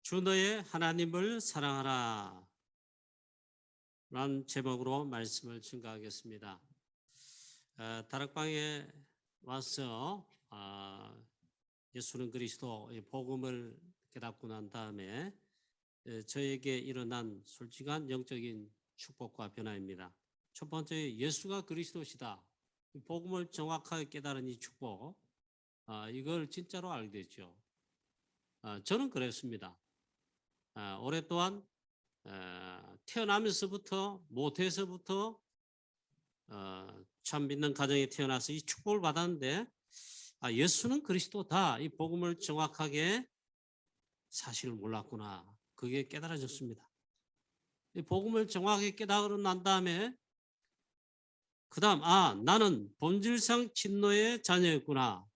주 너의 하나님을 사랑하라 라는 제목으로 말씀을 증거하겠습니다. 다락방에 와서 예수는 그리스도의 복음을 깨닫고 난 다음에 저에게 일어난 솔직한 영적인 축복과 변화입니다. 첫 번째, 예수가 그리스도시다. 복음을 정확하게 깨달은 이 축복, 이걸 진짜로 알게 됐죠. 저는 그랬습니다. 오랫동안 태어나면서부터 모태에서부터 참 믿는 가정에 태어나서 이 축복을 받았는데 예수는 그리스도다. 이 복음을 정확하게 사실을 몰랐구나. 그게 깨달아졌습니다. 이 복음을 정확하게 깨달고 난 다음에 그 다음 나는 본질상 진노의 자녀였구나.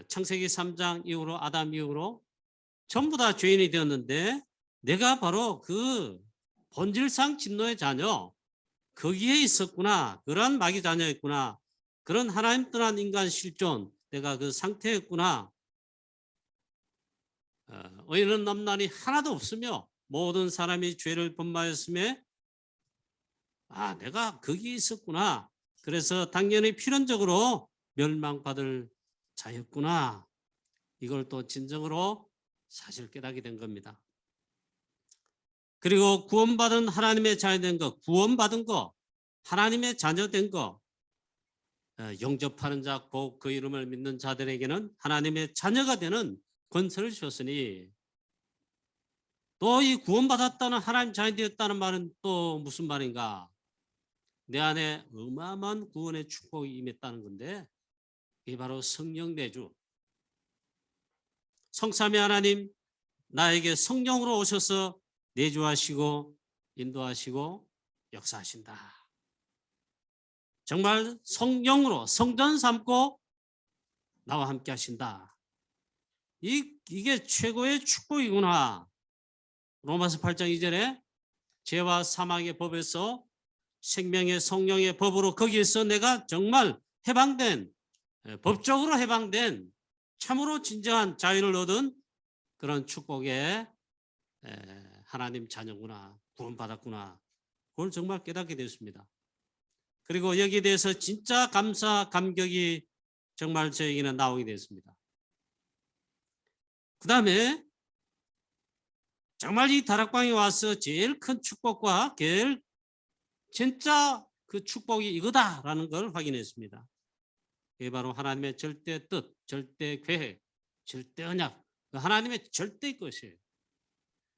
창세기 3장 이후로 아담 이후로 전부 다 죄인이 되었는데 내가 바로 그 본질상 진노의 자녀 거기에 있었구나. 그런 마귀 자녀였구나. 그런 하나님 떠난 인간 실존 내가 그 상태였구나. 의인은 넘나니 하나도 없으며 모든 사람이 죄를 범하였음에 내가 거기에 있었구나. 그래서 당연히 필연적으로 멸망받을 자였구나. 이걸 또 진정으로 사실 깨닫게 된 겁니다. 그리고 구원받은 하나님의 자녀 된 거, 구원받은 거, 하나님의 자녀 된 거, 영접하는 자, 곧 그 이름을 믿는 자들에게는 하나님의 자녀가 되는 권세를 주셨으니 또 이 구원받았다는 하나님 자녀 되었다는 말은 또 무슨 말인가? 내 안에 어마어마한 구원의 축복이 임했다는 건데 이게 바로 성령 내주. 성삼위 하나님 나에게 성령으로 오셔서 내주하시고 인도하시고 역사하신다. 정말 성령으로 성전 삼고 나와 함께 하신다. 이게 최고의 축복이구나. 로마서 8장 2절에 죄와 사망의 법에서 생명의 성령의 법으로 거기에서 내가 정말 해방된, 법적으로 해방된 참으로 진정한 자유를 얻은 그런 축복의 하나님 자녀구나, 구원받았구나. 그걸 정말 깨닫게 되었습니다. 그리고 여기에 대해서 진짜 감사, 감격이 정말 저에게는 나오게 되었습니다. 그 다음에 정말 이 다락방에 와서 제일 큰 축복과 제일 진짜 그 축복이 이거다라는 걸 확인했습니다. 이게 바로 하나님의 절대 뜻, 절대 계획, 절대 언약, 하나님의 절대 것이에요.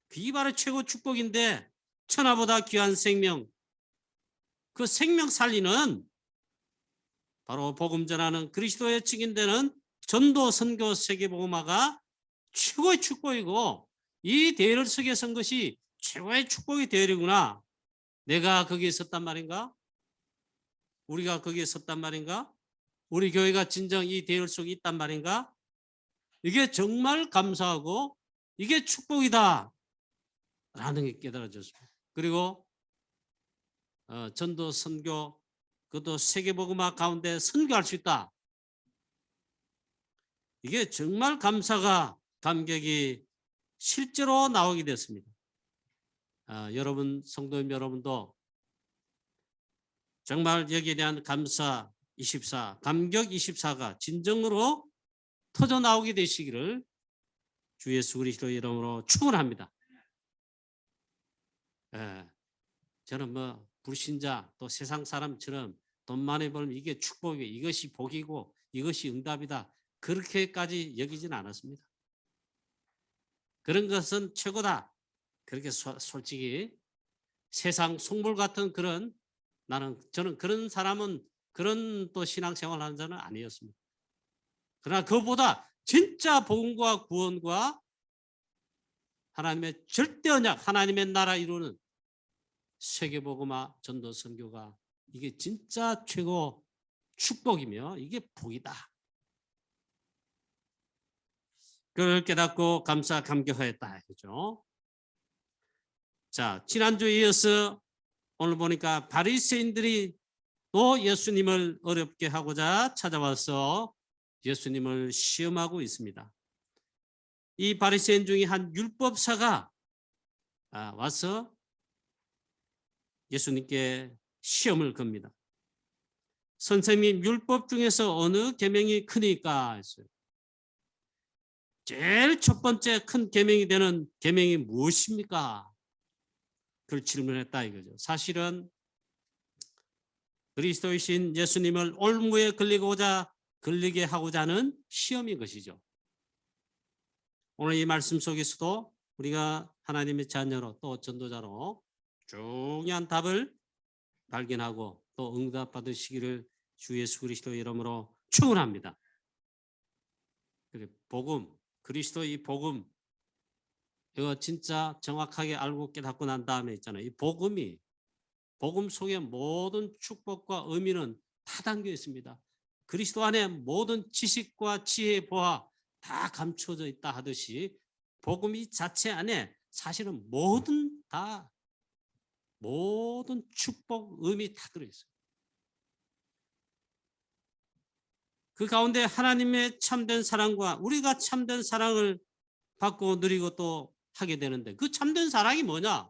그게 바로 최고 축복인데 천하보다 귀한 생명, 그 생명 살리는 바로 복음 전하는 그리스도의 증인되는 전도 선교 세계복음화가 최고의 축복이고 이 대회를 서게 선 것이 최고의 축복의 대회구나. 내가 거기에 있었단 말인가? 우리가 거기에 있었단 말인가? 우리 교회가 진정 이 대회 속에 있단 말인가? 이게 정말 감사하고 이게 축복이다 라는 게 깨달아졌습니다. 그리고 전도 선교 그것도 세계복음화 가운데 선교할 수 있다. 이게 정말 감사가 감격이 실제로 나오게 됐습니다. 여러분 성도님 여러분도 정말 여기에 대한 감사 24, 감격 24가 진정으로 터져 나오게 되시기를 주 예수 그리스도의 이름으로 축원합니다. 저는 뭐 불신자 또 세상 사람처럼 돈 많이 벌면 이게 축복이고 이것이 복이고 이것이 응답이다. 그렇게까지 여기지는 않았습니다. 그런 것은 최고다. 그렇게 솔직히 세상 속물 같은 그런 저는 그런 사람은 그런 또 신앙생활 하는 자는 아니었습니다. 그러나 그보다 진짜 복음과 구원과 하나님의 절대 언약, 하나님의 나라 이루는 세계복음화 전도 선교가 이게 진짜 최고 축복이며 이게 복이다. 그걸 깨닫고 감사 감격하였다. 그죠? 자, 지난주에 이어서 오늘 보니까 바리새인들이 또 예수님을 어렵게 하고자 찾아와서 예수님을 시험하고 있습니다. 이 바리새인 중에 한 율법사가 와서 예수님께 시험을 겁니다. 선생님, 율법 중에서 어느 계명이 크니까 했어요. 제일 첫 번째 큰 계명이 되는 계명이 무엇입니까? 그걸 질문했다 이거죠. 사실은 그리스도이신 예수님을 올무에 걸리게 하고자 하는 시험인 것이죠. 오늘 이 말씀 속에서도 우리가 하나님의 자녀로 또 전도자로 중요한 답을 발견하고 또 응답받으시기를 주 예수 그리스도 이름으로 축원합니다. 복음, 그리스도 이 복음, 이거 진짜 정확하게 알고 깨닫고 난 다음에 있잖아요. 이 복음 속에 모든 축복과 의미는 다 담겨 있습니다. 그리스도 안에 모든 지식과 지혜, 보아 다 감춰져 있다 하듯이 복음 이 자체 안에 사실은 모든 축복, 의미 다 들어있어요. 그 가운데 하나님의 참된 사랑과 우리가 참된 사랑을 받고 누리고 또 하게 되는데 그 참된 사랑이 뭐냐?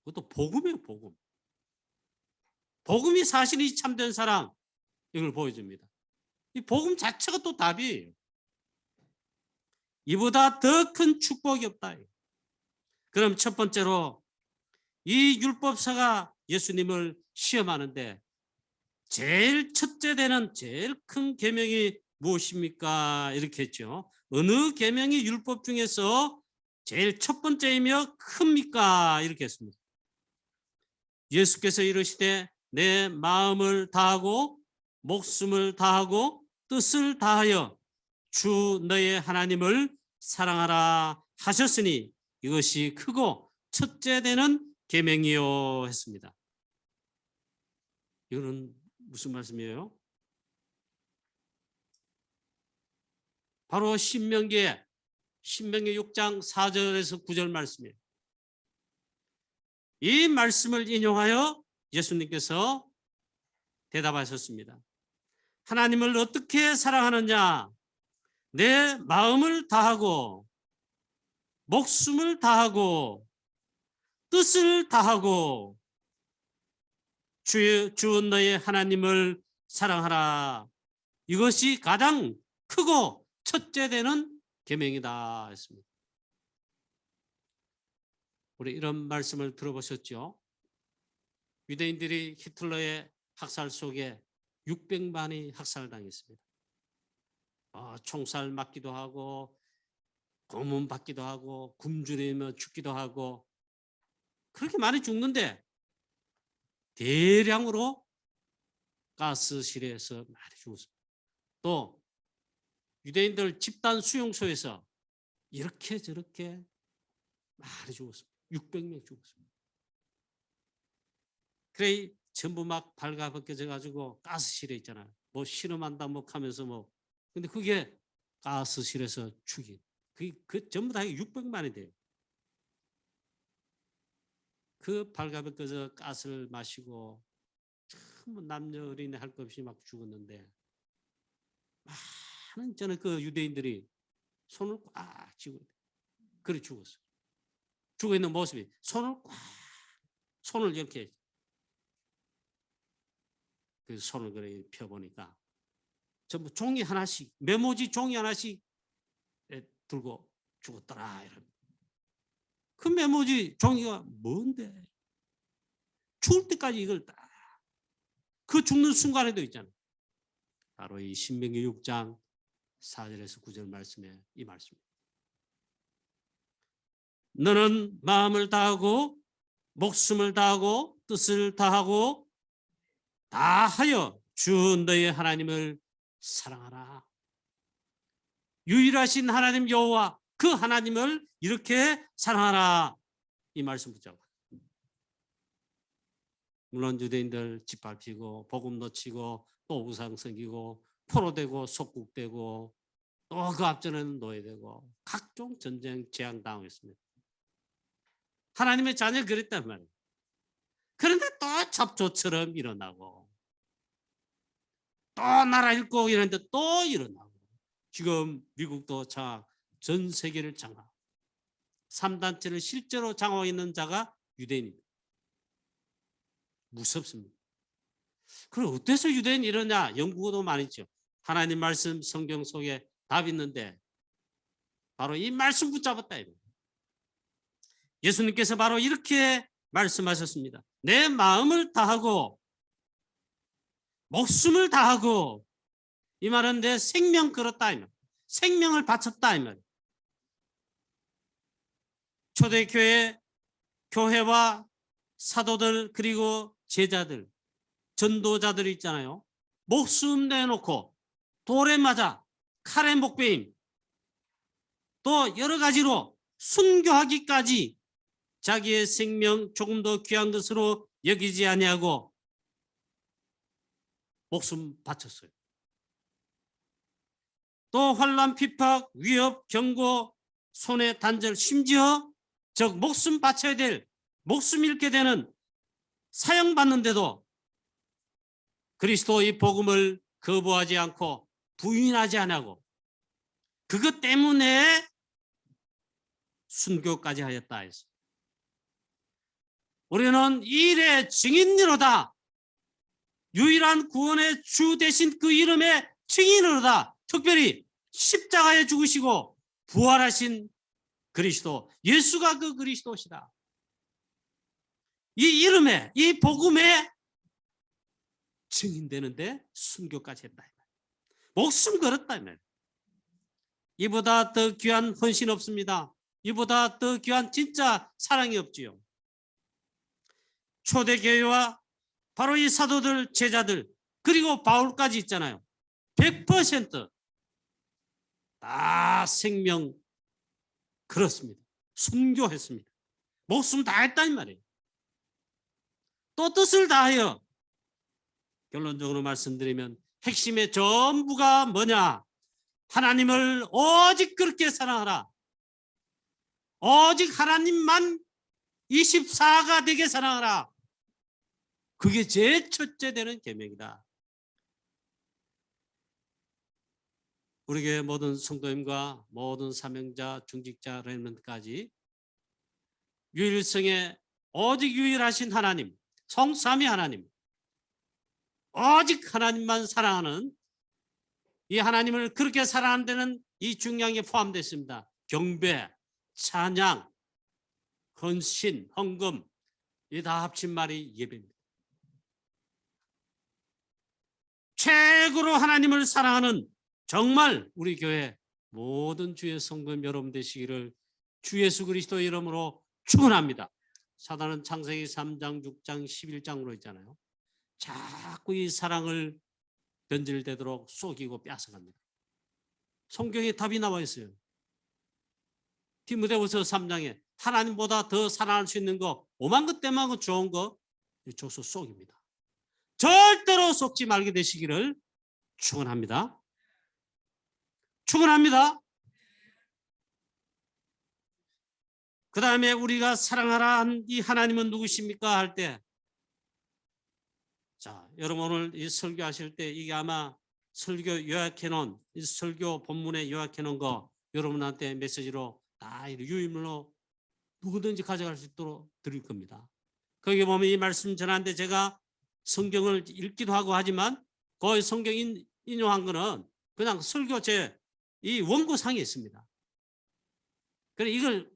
그것도 복음이에요, 복음. 복음이 사실 이 참된 사랑 이걸 보여줍니다. 이 복음 자체가 또 답이에요. 이보다 더 큰 축복이 없다. 그럼 첫 번째로 이 율법사가 예수님을 시험하는데 제일 첫째 되는 제일 큰 계명이 무엇입니까? 이렇게 했죠. 어느 계명이 율법 중에서 제일 첫 번째이며 큽니까? 이렇게 했습니다. 예수께서 이르시되 내 마음을 다하고 목숨을 다하고 뜻을 다하여 주 너의 하나님을 사랑하라 하셨으니 이것이 크고 첫째 되는 계명이요 했습니다. 이거는 무슨 말씀이에요? 바로 신명기 6장 4절에서 9절 말씀이에요. 이 말씀을 인용하여 예수님께서 대답하셨습니다. 하나님을 어떻게 사랑하느냐? 내 마음을 다하고 목숨을 다하고 뜻을 다하고 주 너의 하나님을 사랑하라. 이것이 가장 크고 첫째 되는 계명이다 했습니다. 우리 이런 말씀을 들어보셨죠? 유대인들이 히틀러의 학살 속에 600만이 학살당했습니다. 총살 맞기도 하고 고문 받기도 하고 굶주리며 죽기도 하고 그렇게 많이 죽는데 대량으로 가스실에서 많이 죽었습니다. 또 유대인들 집단 수용소에서 이렇게 저렇게 많이 죽었습니다. 600명 죽었습니다. 그래 전부 막 발가벗겨져 가지고 가스실에 있잖아요. 뭐 실험한다 뭐 하면서 뭐 근데 그게 가스실에서 죽인 그 전부 다 600만이 돼요. 그 발가벗겨져 가스를 마시고 참 남녀 어린애 할 것 없이 막 죽었는데 많은 저는 그 유대인들이 손을 꽉 쥐고 그래 죽었어요. 죽어 있는 모습이 손을 이렇게 그 손을 그래 펴보니까 전부 종이 하나씩 메모지 종이 하나씩 들고 죽었더라 이런. 그 메모지 종이가 뭔데? 죽을 때까지 이걸 딱 그 죽는 순간에도 있잖아요. 바로 이 신명기 6장 4절에서 9절 말씀에 이 말씀입니다. 너는 마음을 다하고 목숨을 다하고 뜻을 다하고 다하여 주 너의 하나님을 사랑하라. 유일하신 하나님 여호와 그 하나님을 이렇게 사랑하라. 이 말씀 붙잡고. 물론 유대인들 짓밟히고 복음 놓치고 또 우상 섬기고 포로되고 속국되고 또 그 앞전에는 노예되고 각종 전쟁 재앙 당했습니다. 하나님의 자녀 그랬단 말이에요. 그런데 또 잡초처럼 일어나고 또 나라 잃고 이러는데 또 일어나고 지금 미국도 자 전 세계를 장악. 3단체를 실제로 장악하고 있는 자가 유대인입니다. 무섭습니다. 그럼 어때서 유대인이 이러냐? 연구도 많이 있죠. 하나님 말씀 성경 속에 답이 있는데 바로 이 말씀 붙잡았다. 예수님께서 바로 이렇게 말씀하셨습니다. 내 마음을 다하고 목숨을 다하고, 이 말은 내 생명 걸었다, 이 말. 생명을 바쳤다, 이 말. 초대교회 교회와 사도들 그리고 제자들, 전도자들이 있잖아요. 목숨 내놓고 돌에 맞아 칼에 목베임, 또 여러 가지로 순교하기까지 자기의 생명 조금 더 귀한 것으로 여기지 아니하고 목숨 바쳤어요. 또 환난, 핍박, 위협, 경고, 손해, 단절, 심지어 즉 목숨 바쳐야 될, 목숨 잃게 되는 사형받는데도 그리스도의 복음을 거부하지 않고 부인하지 않고 그것 때문에 순교까지 하였다 해서 우리는 이 일의 증인으로다. 유일한 구원의 주 대신 그 이름의 증인으로다. 특별히 십자가에 죽으시고 부활하신 그리스도, 예수가 그 그리스도시다. 이 이름에, 이 복음에 증인되는데 순교까지 했다. 목숨 걸었다. 이보다 더 귀한 헌신 없습니다. 이보다 더 귀한 진짜 사랑이 없지요. 초대교회와 바로 이 사도들, 제자들, 그리고 바울까지 있잖아요. 100% 다 생명 걸었습니다. 순교했습니다. 목숨 다했다는 말이에요. 또 뜻을 다하여, 결론적으로 말씀드리면 핵심의 전부가 뭐냐? 하나님을 오직 그렇게 사랑하라. 오직 하나님만 24가 되게 사랑하라. 그게 제일 첫째 되는 계명이다. 우리 교회 모든 성도님과 모든 사명자, 중직자, 렘넌트까지 유일성의 오직 유일하신 하나님, 성삼위 하나님, 오직 하나님만 사랑하는 이 하나님을 그렇게 사랑하는 데는 이 중요한 게 포함되어 있습니다. 경배, 찬양, 헌신, 헌금, 이 다 합친 말이 예배입니다. 최고로 하나님을 사랑하는 정말 우리 교회 모든 주의 성도님 여러분 되시기를 주 예수 그리스도의 이름으로 축원합니다. 사단은 창세기 3장, 6장, 11장으로 있잖아요. 자꾸 이 사랑을 변질되도록 속이고 뺏어갑니다. 성경에 답이 나와 있어요. 디모데후서 3장에 하나님보다 더 사랑할 수 있는 거, 오만 것 때문에 좋은 거 줘서 속입니다. 절대로 속지 말게 되시기를 축원합니다. 축원합니다. 그 다음에 우리가 사랑하라 한 이 하나님은 누구십니까? 할 때, 자, 여러분 오늘 이 설교하실 때 이게 아마 설교 요약해놓은, 이 설교 본문에 요약해놓은 거 여러분한테 메시지로 다 유인물로 누구든지 가져갈 수 있도록 드릴 겁니다. 거기 보면 이 말씀 전하는데 제가 성경을 읽기도 하고 하지만 거의 성경 인용한 거는 그냥 설교 이 원고상에 있습니다. 그래 이걸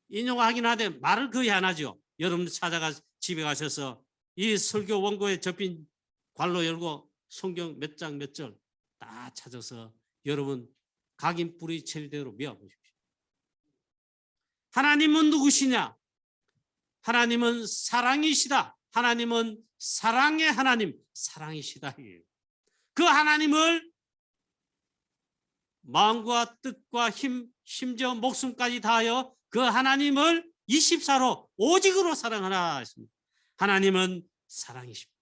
인용하긴 하되 말을 거의 안 하죠. 여러분들 찾아가 집에 가셔서 이 설교 원고에 접힌 관로 열고 성경 몇 장 몇 절 다 찾아서 여러분 각인 뿌리 첼대로 외워보십시오. 하나님은 누구시냐? 하나님은 사랑이시다. 하나님은 사랑의 하나님, 사랑이시다. 그 하나님을 마음과 뜻과 힘, 심지어 목숨까지 다하여 그 하나님을 24로 오직으로 사랑하라 했습니다. 하나님은 사랑이십니다.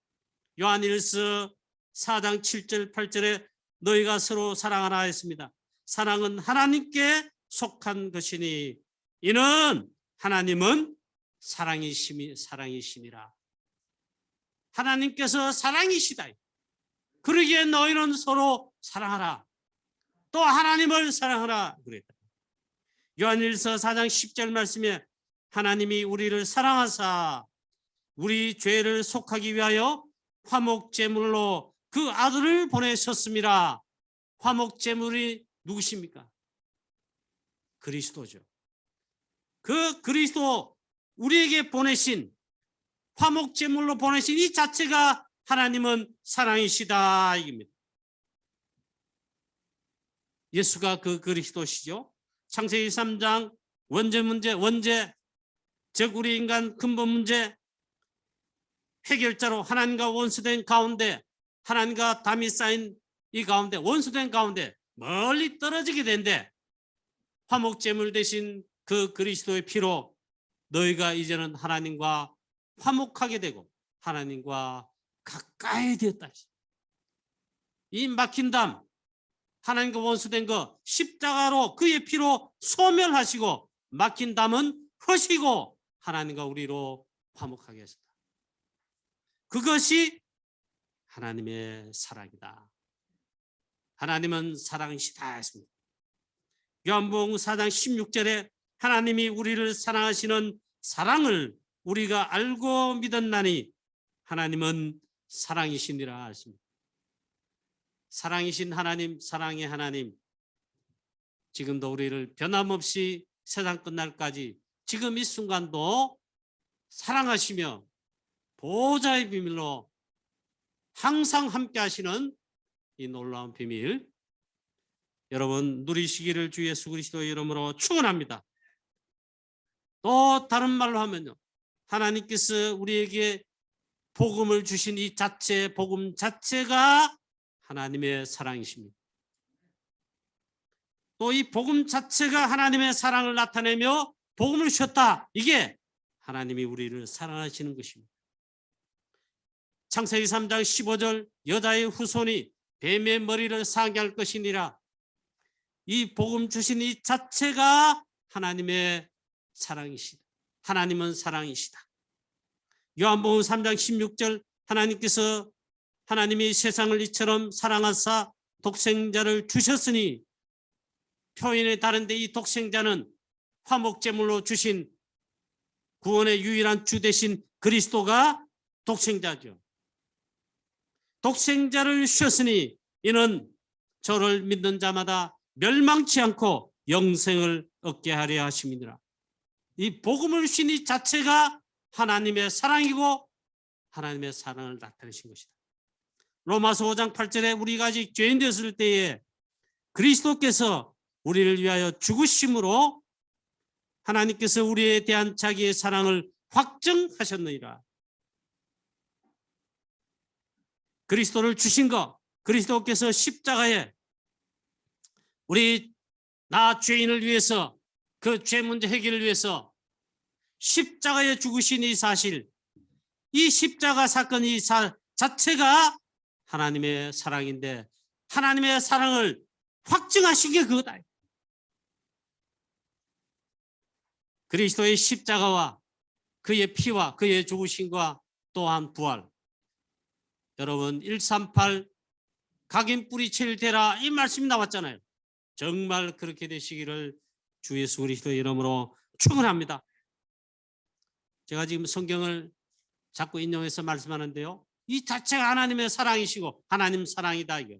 요한일서 4장 7절 8절에 너희가 서로 사랑하라 했습니다. 사랑은 하나님께 속한 것이니 이는 하나님은 사랑이심이라. 하나님께서 사랑이시다. 그러기에 너희는 서로 사랑하라. 또 하나님을 사랑하라 그랬다. 요한일서 4장 10절 말씀에 하나님이 우리를 사랑하사 우리 죄를 속하기 위하여 화목제물로 그 아들을 보내셨습니다. 화목제물이 누구십니까? 그리스도죠. 그 그리스도 우리에게 보내신 화목제물로 보내신 이 자체가 하나님은 사랑이시다 이겁니다. 예수가 그 그리스도시죠. 창세기 3장 원죄 문제, 즉 우리 인간 근본 문제 해결자로 하나님과 원수된 가운데, 하나님과 담이 쌓인 이 가운데, 원수된 가운데 멀리 떨어지게 된데 화목제물 대신 그 그리스도의 피로 너희가 이제는 하나님과 화목하게 되고 하나님과 가까이 되었다. 이 막힌 담, 하나님과 원수된 거 십자가로 그의 피로 소멸하시고 막힌 담은 허시고 하나님과 우리로 화목하게 하셨다. 그것이 하나님의 사랑이다. 하나님은 사랑이시다 했습니다. 요한복음 4장 16절에 하나님이 우리를 사랑하시는 사랑을 우리가 알고 믿었나니 하나님은 사랑이시니라 했습니다. 사랑이신 하나님, 사랑의 하나님, 지금도 우리를 변함없이 세상 끝날까지 지금 이 순간도 사랑하시며 보호자의 비밀로 항상 함께 하시는 이 놀라운 비밀, 여러분 누리시기를 주 예수 그리스도의 이름으로 축원합니다. 또 다른 말로 하면요, 하나님께서 우리에게 복음을 주신 이 자체, 복음 자체가 하나님의 사랑이십니다. 또 이 복음 자체가 하나님의 사랑을 나타내며 복음을 주셨다. 이게 하나님이 우리를 사랑하시는 것입니다. 창세기 3장 15절 여자의 후손이 뱀의 머리를 상하게 것이니라. 이 복음 주신 이 자체가 하나님의 사랑이시다. 하나님은 사랑이시다. 요한복음 3장 16절 하나님이 세상을 이처럼 사랑하사 독생자를 주셨으니, 표현이 다른데 이 독생자는 화목제물로 주신 구원의 유일한 주 되신 그리스도가 독생자죠. 독생자를 주셨으니 이는 저를 믿는 자마다 멸망치 않고 영생을 얻게 하려 하심이니라. 이 복음을 주신 이 자체가 하나님의 사랑이고 하나님의 사랑을 나타내신 것이다. 로마서 5장 8절에 우리가 아직 죄인 되었을 때에 그리스도께서 우리를 위하여 죽으심으로 하나님께서 우리에 대한 자기의 사랑을 확증하셨느니라. 그리스도를 주신 것, 그리스도께서 십자가에 나 죄인을 위해서, 그 죄 문제 해결을 위해서 십자가에 죽으신 이 사실, 이 십자가 사건 이 자체가 하나님의 사랑인데 하나님의 사랑을 확증하신 게 그거다. 그리스도의 십자가와 그의 피와 그의 죽으심과 또한 부활. 여러분 138 각인 뿌리칠 되라 이 말씀이 나왔잖아요. 정말 그렇게 되시기를 주 예수 그리스도의 이름으로 축원합니다. 제가 지금 성경을 자꾸 인용해서 말씀하는데요, 이 자체가 하나님의 사랑이시고 하나님 사랑이다. 이게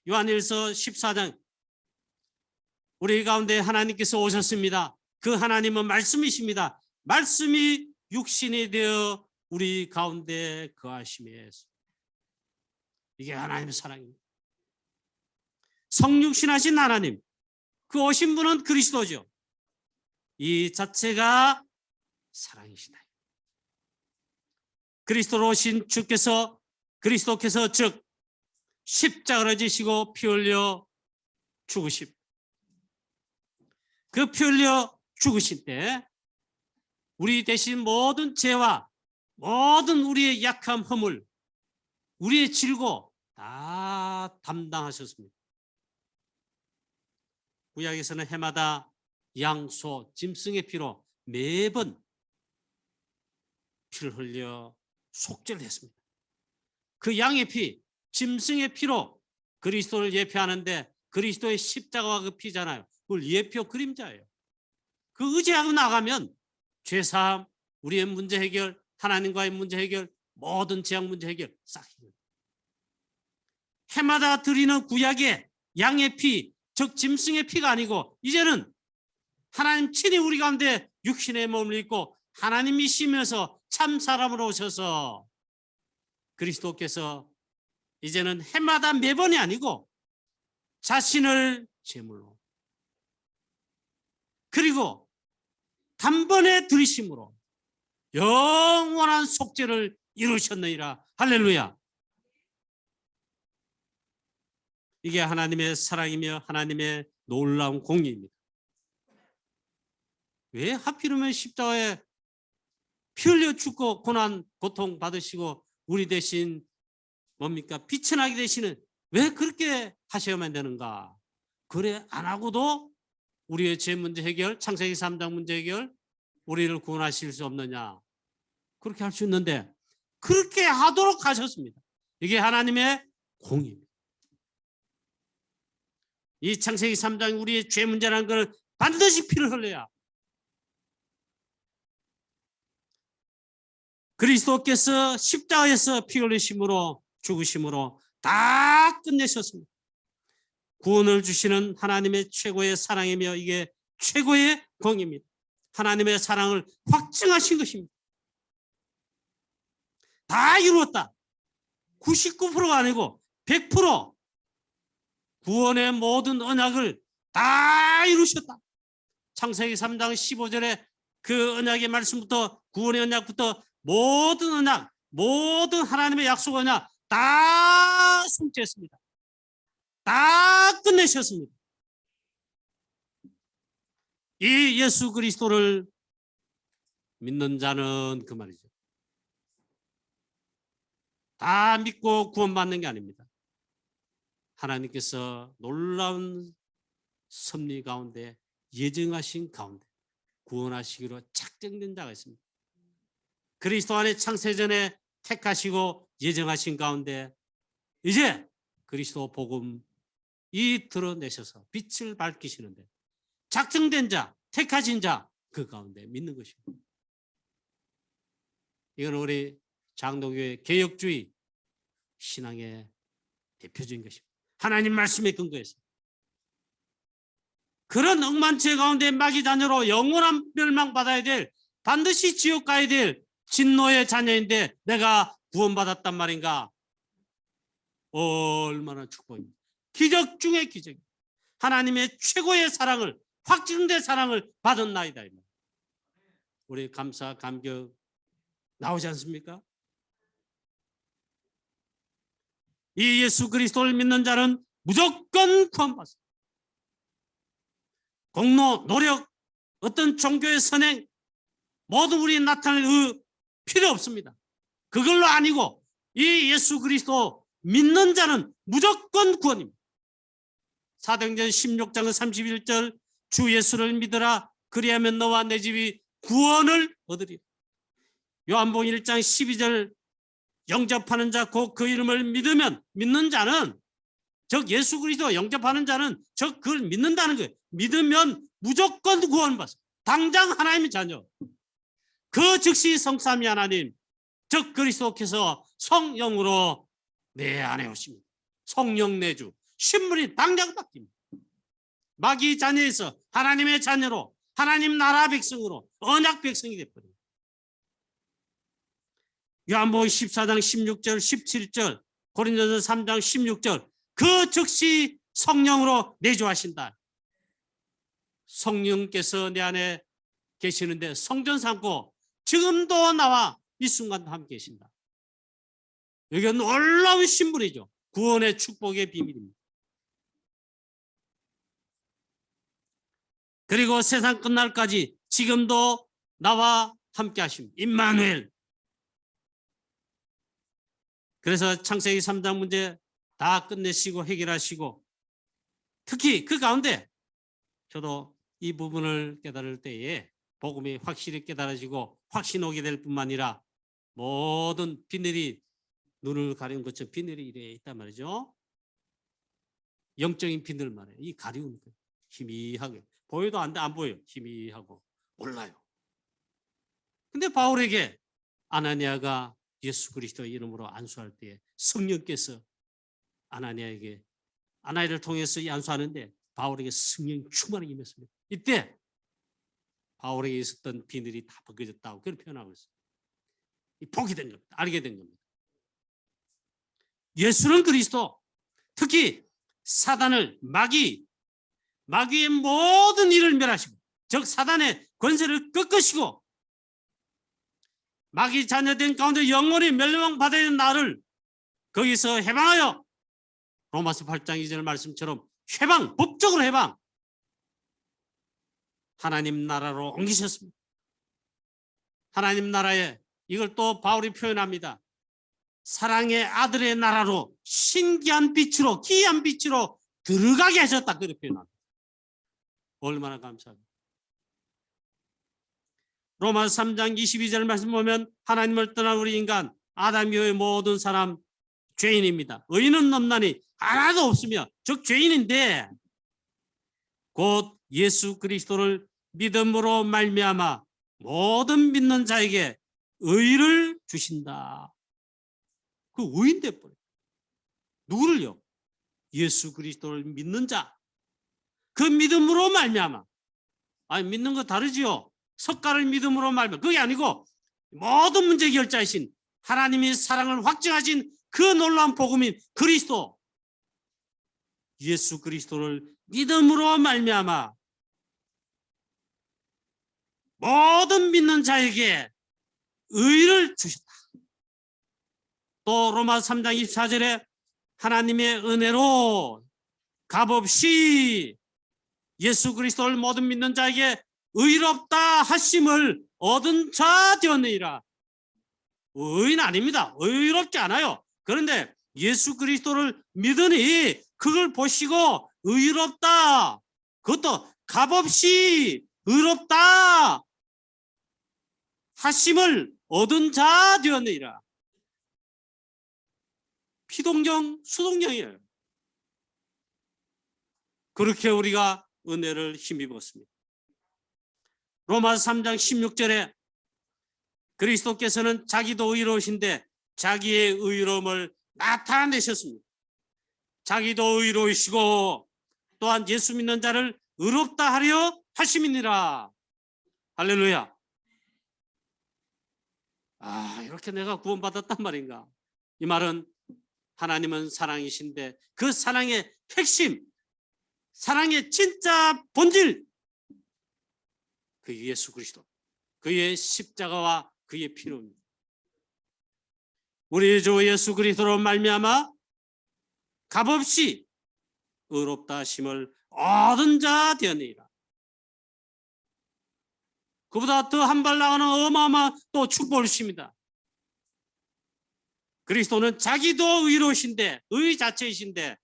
요한일서 14장 우리 가운데 하나님께서 오셨습니다. 그 하나님은 말씀이십니다. 말씀이 육신이 되어 우리 가운데 거하심에 이게 하나님의 사랑입니다. 성육신하신 하나님, 그 오신 분은 그리스도죠. 이 자체가 사랑이시다. 그리스도로 오신 그리스도께서 즉 십자가를 지시고 피 흘려 죽으심. 그 피 흘려 죽으실 때 우리 대신 모든 죄와 모든 우리의 약함, 허물, 우리의 질고 다 담당하셨습니다. 구약에서는 해마다 양, 소, 짐승의 피로 매번 피를 흘려 속죄를 했습니다. 그 양의 피, 짐승의 피로 그리스도를 예표하는데 그리스도의 십자가와 그 피잖아요. 그걸 예표 그림자예요. 그 의지하고 나가면 죄사함, 우리의 문제 해결, 하나님과의 문제 해결, 모든 재앙 문제 해결 싹 해결. 해마다 드리는 구약의 양의 피, 즉 짐승의 피가 아니고 이제는 하나님 친히 우리 가운데 육신의 몸을 입고 하나님이시면서 참 사람으로 오셔서 그리스도께서 이제는 해마다 매번이 아니고 자신을 제물로 그리고 단번에 들이심으로 영원한 속죄를 이루셨느니라. 할렐루야. 이게 하나님의 사랑이며 하나님의 놀라운 공의입니다. 왜 하필이면 십자가에 피 흘려 죽고 고난 고통 받으시고 우리 대신 뭡니까? 빛이 나게 되시는 왜 그렇게 하셔야만 되는가? 그래 안 하고도 우리의 죄 문제 해결, 창세기 3장 문제 해결, 우리를 구원하실 수 없느냐? 그렇게 할 수 있는데 그렇게 하도록 하셨습니다. 이게 하나님의 공의입니다. 이 창세기 3장 우리의 죄 문제라는 걸 반드시 피를 흘려야 그리스도께서 십자가에서 피 흘리심으로 죽으심으로 다 끝내셨습니다. 구원을 주시는 하나님의 최고의 사랑이며 이게 최고의 공입니다. 하나님의 사랑을 확증하신 것입니다. 다 이루었다. 99%가 아니고 100% 구원의 모든 언약을 다 이루셨다. 창세기 3장 15절에 그 언약의 말씀부터 구원의 언약부터 모든 언약, 모든 하나님의 약속 언약 다 성취했습니다. 다 끝내셨습니다. 이 예수 그리스도를 믿는 자는 그 말이죠. 다 믿고 구원받는 게 아닙니다. 하나님께서 놀라운 섭리 가운데 예정하신 가운데 구원하시기로 작정된 자가 있습니다. 그리스도 안에 창세전에 택하시고 예정하신 가운데 이제 그리스도 복음 이 드러내셔서 빛을 밝히시는데 작정된 자, 택하신 자 그 가운데 믿는 것입니다. 이건 우리 장로교회 개혁주의 신앙의 대표적인 것입니다. 하나님 말씀에 근거해서 그런 억만체 가운데 마귀 자녀로 영원한 멸망받아야 될 반드시 지옥 가야 될 진노의 자녀인데 내가 구원받았단 말인가? 얼마나 축복입니다. 기적 중의 기적입니다. 하나님의 최고의 사랑을 확증된 사랑을 받은 나이다. 우리 감사 감격 나오지 않습니까? 이 예수 그리스도를 믿는 자는 무조건 구원받습니다. 공로, 노력, 어떤 종교의 선행 모두 우리 나타낼 필요 없습니다. 그걸로 아니고 이 예수 그리스도 믿는 자는 무조건 구원입니다. 사도행전 16장 31절 주 예수를 믿으라 그리하면 너와 내 집이 구원을 얻으리라. 요한복음 1장 12절 영접하는 자 곧 그 이름을 믿으면 믿는 자는 즉 예수 그리스도 영접하는 자는 즉 그걸 믿는다는 거예요. 믿으면 무조건 구원받습니다. 당장 하나님의 자녀. 그 즉시 성삼위 하나님 즉 그리스도께서 성령으로 내 안에 오십니다. 성령 내주 신분이 당장 바뀝니다. 마귀 자녀에서 하나님의 자녀로 하나님 나라 백성으로 언약 백성이 되어버립니다. 요한복음 14장 16절 17절 고린도전서 3장 16절 그 즉시 성령으로 내주하신다. 성령께서 내 안에 계시는데 성전 삼고 지금도 나와 이 순간도 함께 계신다. 여기가 놀라운 신분이죠. 구원의 축복의 비밀입니다. 그리고 세상 끝날까지 지금도 나와 함께 하십니다. 임마누엘. 그래서 창세기 3장 문제 다 끝내시고 해결하시고 특히 그 가운데 저도 이 부분을 깨달을 때에 복음이 확실히 깨달아지고 확신 오게 될 뿐만 아니라 모든 비늘이 눈을 가리는 것처럼 비늘이 이래 있단 말이죠. 영적인 비늘 말이에요. 이 가리우는 거예요. 희미하게 보여도 안 보여요. 희미하고 몰라요. 근데 바울에게 아나니아가 예수 그리스도의 이름으로 안수할 때에 성령께서 아나니아를 통해서 이 안수하는데 바울에게 성령 충만이 임했습니다. 이때 바울에게 있었던 비늘이 다 벗겨졌다고 그렇게 표현하고 있어요. 보게 된 겁니다. 알게 된 겁니다. 예수는 그리스도, 특히 사단을 마귀의 모든 일을 멸하시고 즉 사단의 권세를 꺾으시고 마귀 자녀된 가운데 영원히 멸망받아야 되는 나를 거기서 해방하여 로마서 8장 2절 말씀처럼 해방, 법적으로 해방, 하나님 나라로 옮기셨습니다. 하나님 나라에 이걸 또 바울이 표현합니다. 사랑의 아들의 나라로 신기한 빛으로 기이한 빛으로 들어가게 하셨다. 그렇게 표현합니다. 얼마나 감사합니다. 로마서 3장 22절 말씀 보면 하나님을 떠난 우리 인간 아담 이후의 모든 사람 죄인입니다. 의인은 없나니 하나도 없으며 즉 죄인인데 곧 예수 그리스도를 믿음으로 말미암아 모든 믿는 자에게 의를 주신다. 그 의인 돼버려요. 누구를요? 예수 그리스도를 믿는 자. 그 믿음으로 말미암아. 아니 믿는 거 다르지요. 석가를 믿음으로 말미암아. 그게 아니고 모든 문제 결자이신 하나님이 사랑을 확증하신 그 놀라운 복음인 그리스도 예수 그리스도를 믿음으로 말미암아 모든 믿는 자에게 의를 주셨다. 또 로마서 3장 24절에 하나님의 은혜로 값없이 예수 그리스도를 모든 믿는 자에게 의롭다 하심을 얻은 자 되었느니라. 의인 아닙니다. 의롭지 않아요. 그런데 예수 그리스도를 믿으니 그걸 보시고 의롭다. 그것도 값없이 의롭다 하심을 얻은 자 되었느니라. 피동경, 수동경이에요. 그렇게 우리가 은혜를 힘입었습니다. 로마서 3장 16절에 그리스도께서는 자기도 의로우신데 자기의 의로움을 나타내셨습니다. 자기도 의로우시고 또한 예수 믿는 자를 의롭다 하려 하심이니라. 할렐루야. 이렇게 내가 구원받았단 말인가. 이 말은 하나님은 사랑이신데 그 사랑의 핵심, 사랑의 진짜 본질, 그 예수 그리스도, 그의 십자가와 그의 피로입니다. 우리 주 예수 그리스도로 말미암아 값없이 의롭다 하심을 얻은 자 되었느니라. 그보다 더 한 발 나가는 어마어마한 또 축복을 주십니다. 그리스도는 자기도 의로우신데 의 자체이신데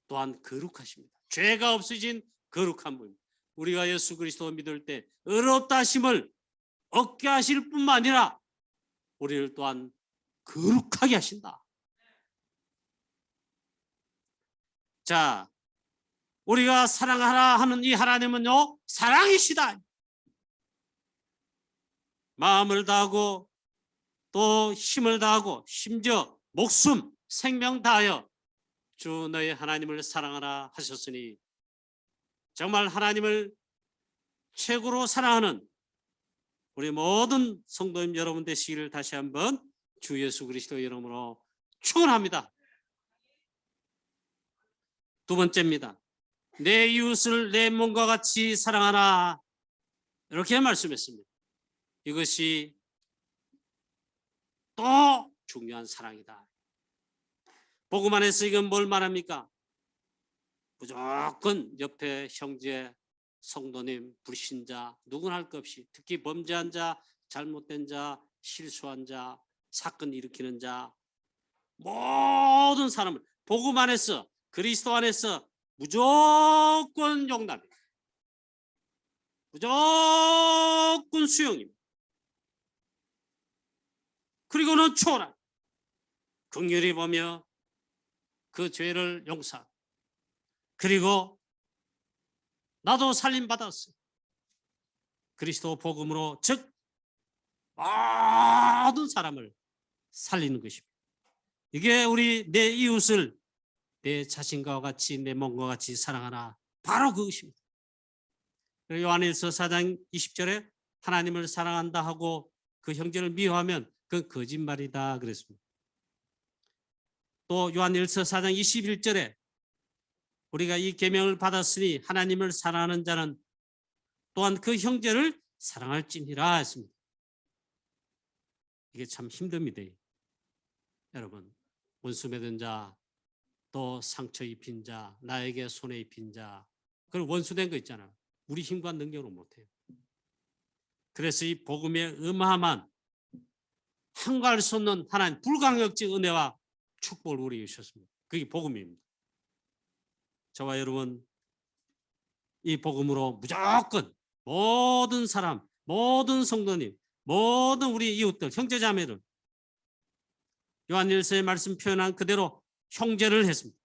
또한 거룩하십니다. 죄가 없으신 거룩한 분입니다. 우리가 예수 그리스도 믿을 때 의롭다 하심을 얻게 하실 뿐만 아니라 우리를 또한 거룩하게 하신다. 자, 우리가 사랑하라 하는 이 하나님은요 사랑이시다. 마음을 다하고 또 힘을 다하고 심지어 목숨, 생명 다하여 주 너의 하나님을 사랑하라 하셨으니 정말 하나님을 최고로 사랑하는 우리 모든 성도님 여러분 되시기를 다시 한번 주 예수 그리스도 이름으로 축원합니다. 두 번째입니다. 내 이웃을 내 몸과 같이 사랑하라. 이렇게 말씀했습니다. 이것이 또 중요한 사랑이다. 복음 안에서 이건 뭘 말합니까? 무조건 옆에 형제, 성도님, 불신자, 누구나 할 것 없이 특히 범죄한 자, 잘못된 자, 실수한 자, 사건 일으키는 자 모든 사람을 복음 안에서 그리스도 안에서 무조건 용납입니다. 무조건 수용입니다. 그리고는 초월한 긍휼히 보며 그 죄를 용서하고 그리고 나도 살림받았어. 그리스도 복음으로 즉 모든 사람을 살리는 것입니다. 이게 우리 내 이웃을 내 자신과 같이 내 몸과 같이 사랑하라. 바로 그것입니다. 요한일서 4장 20절에 하나님을 사랑한다 하고 그 형제를 미워하면 그건 거짓말이다 그랬습니다. 또 요한일서 4장 21절에 우리가 이 계명을 받았으니 하나님을 사랑하는 자는 또한 그 형제를 사랑할지니라 했습니다. 이게 참 힘듭니다. 여러분, 원수 맺은 자, 또 상처 입힌 자, 나에게 손해 입힌 자, 그걸 원수된 거 있잖아요. 우리 힘과 능력으로 못해요. 그래서 이 복음의 어마어마한 한가할 수 없는 하나님 불가항력적 은혜와 축복을 우리에게 주셨습니다. 그게 복음입니다. 저와 여러분, 이 복음으로 무조건 모든 사람, 모든 성도님, 모든 우리 이웃들, 형제자매들 요한일서의 말씀 표현한 그대로 형제를 했습니다.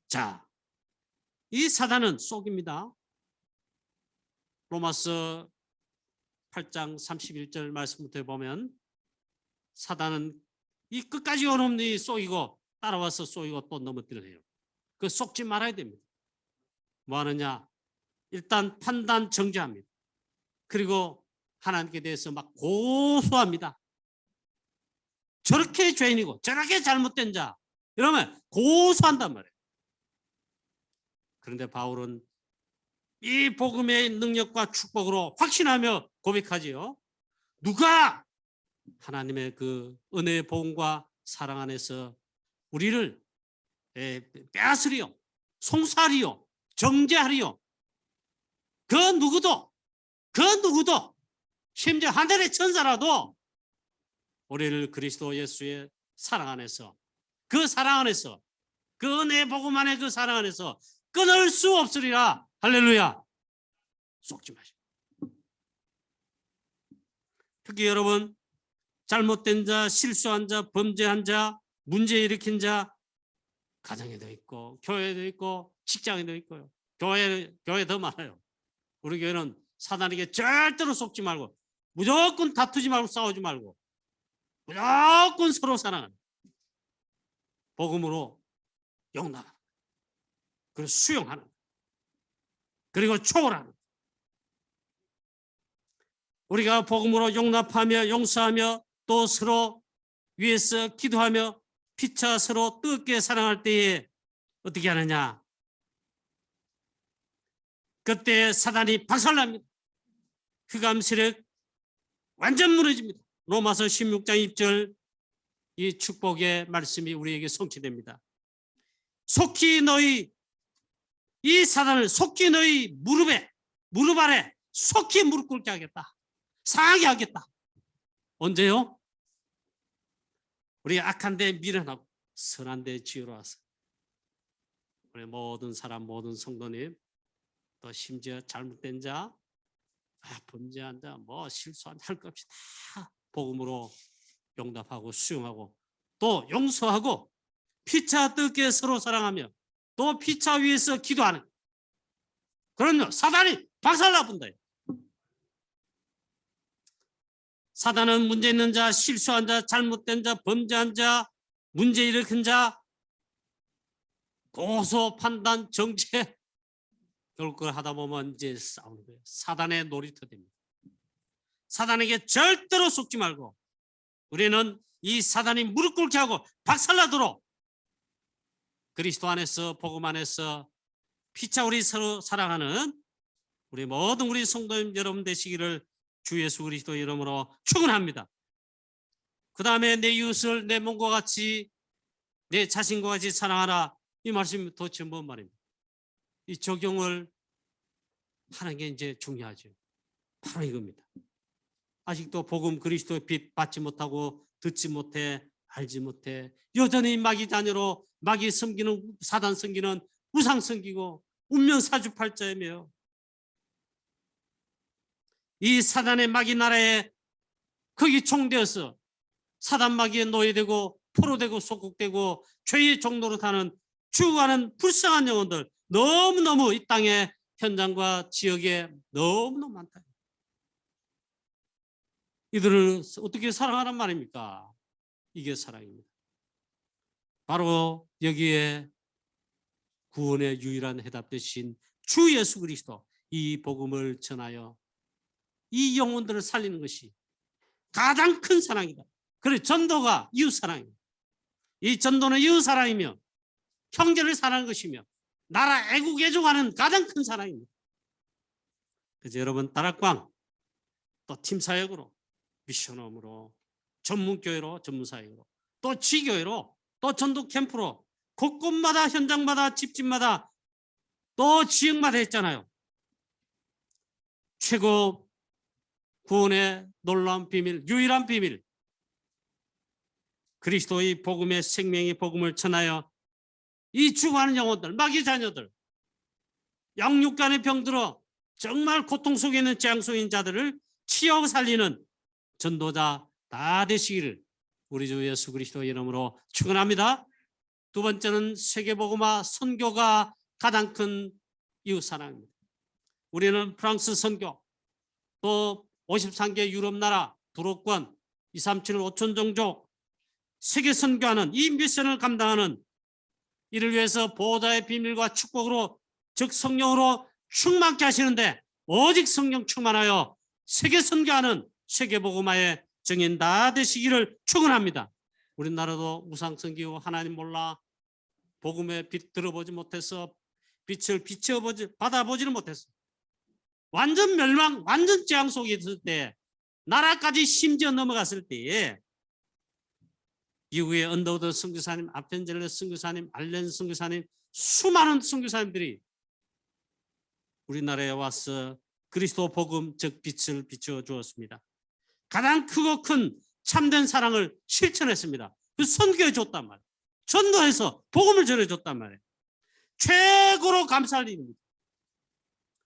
자, 이 사단은 속입니다. 로마서 8장 31절 말씀부터 보면 사단은 이 끝까지 오는 이 속이고 따라와서 속이고 또 넘어뜨려요. 그 속지 말아야 됩니다. 뭐 하느냐? 일단 판단 정죄합니다. 그리고 하나님께 대해서 막 고소합니다. 저렇게 죄인이고 저렇게 잘못된 자 이러면 고소한단 말이에요. 그런데 바울은 이 복음의 능력과 축복으로 확신하며 고백하지요. 누가 하나님의 그 은혜의 복음과 사랑 안에서 우리를 빼앗으리요, 송사하리요, 정죄하리요. 그 누구도 심지어 하늘의 천사라도 우리를 그리스도 예수의 사랑 안에서 그 사랑 안에서 그 은혜의 복음 안에 그 사랑 안에서 끊을 수 없으리라. 할렐루야. 속지 마시고. 특히 여러분, 잘못된 자, 실수한 자, 범죄한 자, 문제 일으킨 자 가정에도 있고 교회에도 있고 직장에도 있고요. 교회 더 많아요. 우리 교회는 사단에게 절대로 속지 말고 무조건 다투지 말고 싸우지 말고 무조건 서로 사랑하는 복음으로 용납하는 그리고 수용하는 그리고 초월하는 우리가 복음으로 용납하며 용서하며 또 서로 위해서 기도하며 피차 서로 뜨겁게 사랑할 때에 어떻게 하느냐? 그때 사단이 박살납니다. 흑암 세력 완전 무너집니다. 로마서 16장 2절 이 축복의 말씀이 우리에게 성취됩니다. 속히 너희 이 사단을 속히 너희 무릎 아래 속히 무릎 꿇게 하겠다. 상하게 하겠다. 언제요? 우리 악한 데 미련하고 선한 데 지으러 와서 우리 모든 사람 모든 성도님 또 심지어 잘못된 자 범죄한 자 뭐 실수한 할 것 없이 다 복음으로 용납하고 수용하고 또 용서하고 피차 뜨겁게 서로 사랑하며 또 피차 위에서 기도하는 그럼요. 사단이 박살나본다. 사단은 문제 있는 자, 실수한 자, 잘못된 자, 범죄한 자, 문제 일으킨 자, 고소, 판단, 정죄 결국 그걸 하다 보면 이제 싸우는 거예요. 사단의 놀이터 됩니다. 사단에게 절대로 속지 말고 우리는 이 사단이 무릎 꿇게 하고 박살나도록 그리스도 안에서 복음 안에서 피차 우리 서로 사랑하는 우리 모든 우리 성도님 여러분 되시기를 주 예수 그리스도 이름으로 축원합니다. 그 다음에 내 이웃을 내 몸과 같이 내 자신과 같이 사랑하라. 이 말씀이 도대체 뭔 말입니까? 이 적용을 하는 게 이제 중요하죠. 바로 이겁니다. 아직도 복음 그리스도의 빛 받지 못하고 듣지 못해 알지 못해 여전히 마귀 자녀로 마귀 섬기는 사단 섬기는 우상 섬기고 운명 사주팔자이며 이 사단의 마귀 나라에 거기 총되어서 사단 마귀에 노예되고 포로되고 소국되고 죄의 종로로 타는 죽어가는 불쌍한 영혼들 너무너무 이 땅의 현장과 지역에 너무너무 많다. 이들을 어떻게 사랑하란 말입니까? 이게 사랑입니다. 바로 여기에 구원의 유일한 해답 되신 주 예수 그리스도, 이 복음을 전하여 이 영혼들을 살리는 것이 가장 큰 사랑이다. 그래, 전도가 이웃 사랑입니다. 이 전도는 이웃 사랑이며 형제를 사랑하는 것이며 나라 애국 애종하는 가장 큰 사랑입니다. 그래서 여러분, 다락방 또 팀사역으로, 미션홈으로, 전문교회로, 전문사역으로, 또 지교회로, 또 전도 캠프로, 곳곳마다, 현장마다, 집집마다, 또 지역마다 했잖아요. 최고 구원의 놀라운 비밀, 유일한 비밀, 그리스도의 복음의 생명의 복음을 전하여 이 죽어가는 영혼들, 마귀 자녀들, 양육간의 병들어 정말 고통 속에 있는 재앙 속에 있는 자들을 치유하고 살리는 전도자 다 되시기를 우리 주 예수 그리스도 이름으로 축원합니다. 두 번째는 세계복음화 선교가 가장 큰 이웃사랑입니다. 우리는 프랑스 선교, 또 53개 유럽 나라, 불호권, 237 5천 종족 세계 선교하는 이 미션을 감당하는, 이를 위해서 보호자의 비밀과 축복으로, 즉 성령으로 충만케 하시는데, 오직 성령 충만하여 세계 선교하는 세계복음화의 정인 다 되시기를 축원합니다. 우리나라도 우상 섬기고 하나님 몰라 복음의 빛 들어보지 못해서 빛을 받아보지는 못했어. 완전 멸망, 완전 재앙 속에 있을 때, 나라까지 심지어 넘어갔을 때에 미국의 언더우드 선교사님, 아펜젤레 선교사님, 알렌 선교사님, 수많은 선교사님들이 우리나라에 와서 그리스도 복음, 즉 빛을 비춰 주었습니다. 가장 크고 큰 참된 사랑을 실천했습니다. 그 선교해 줬단 말이에요. 전도해서 복음을 전해줬단 말이에요. 최고로 감사할 일입니다.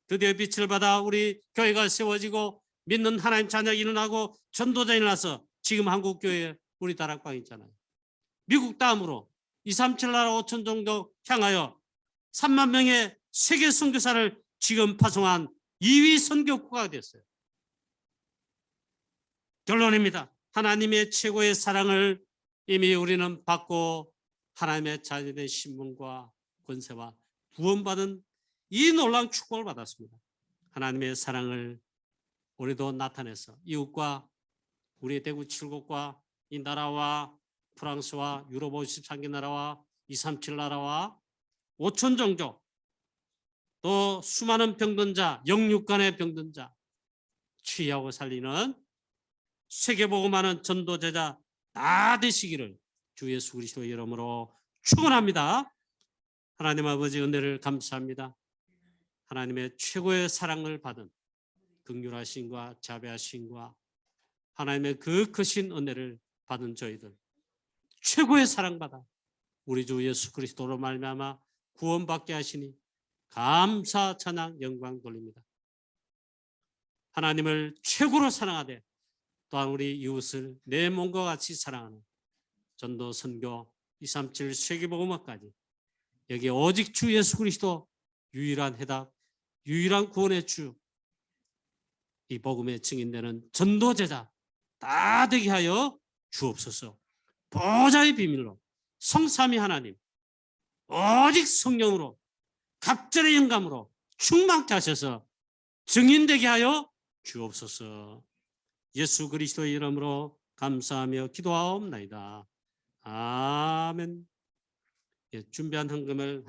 드디어 빛을 받아 우리 교회가 세워지고 믿는 하나님 자녀가 일어나고 전도자 일어나서 지금 한국교회 우리 다락방 있잖아요. 미국 다음으로 237 나라 5천 정도 향하여 3만 명의 세계 선교사를 지금 파송한 2위 선교국가가 됐어요. 결론입니다. 하나님의 최고의 사랑을 이미 우리는 받고 하나님의 자녀의 신분과 권세와 구원받은 이 놀라운 축복을 받았습니다. 하나님의 사랑을 우리도 나타내서 이웃과 우리 대구 7국과 이 나라와 프랑스와 유럽 53개 나라와 237 나라와 5천 종족, 또 수많은 병든자, 영육간의 병든자 치유하고 살리는 세계복음하는 전도제자 다 되시기를 주 예수 그리스도 이름으로 축원합니다. 하나님 아버지 은혜를 감사합니다. 하나님의 최고의 사랑을 받은 긍휼하심과 자비하심과 하나님의 그 크신 은혜를 받은 저희들, 최고의 사랑받아 우리 주 예수 그리스도로 말미암아 구원받게 하시니 감사 찬양 영광 돌립니다. 하나님을 최고로 사랑하되 또한 우리 이웃을 내 몸과 같이 사랑하는 전도 선교 237 세계복음화까지, 여기 오직 주 예수 그리스도 유일한 해답, 유일한 구원의 주, 이 복음의 증인되는 전도제자 다 되게 하여 주옵소서. 보좌의 비밀로 성삼위 하나님 오직 성령으로 갑절의 영감으로 충만케 하셔서 증인되게 하여 주옵소서. 예수 그리스도의 이름으로 감사하며 기도하옵나이다. 아멘. 준비한 헌금을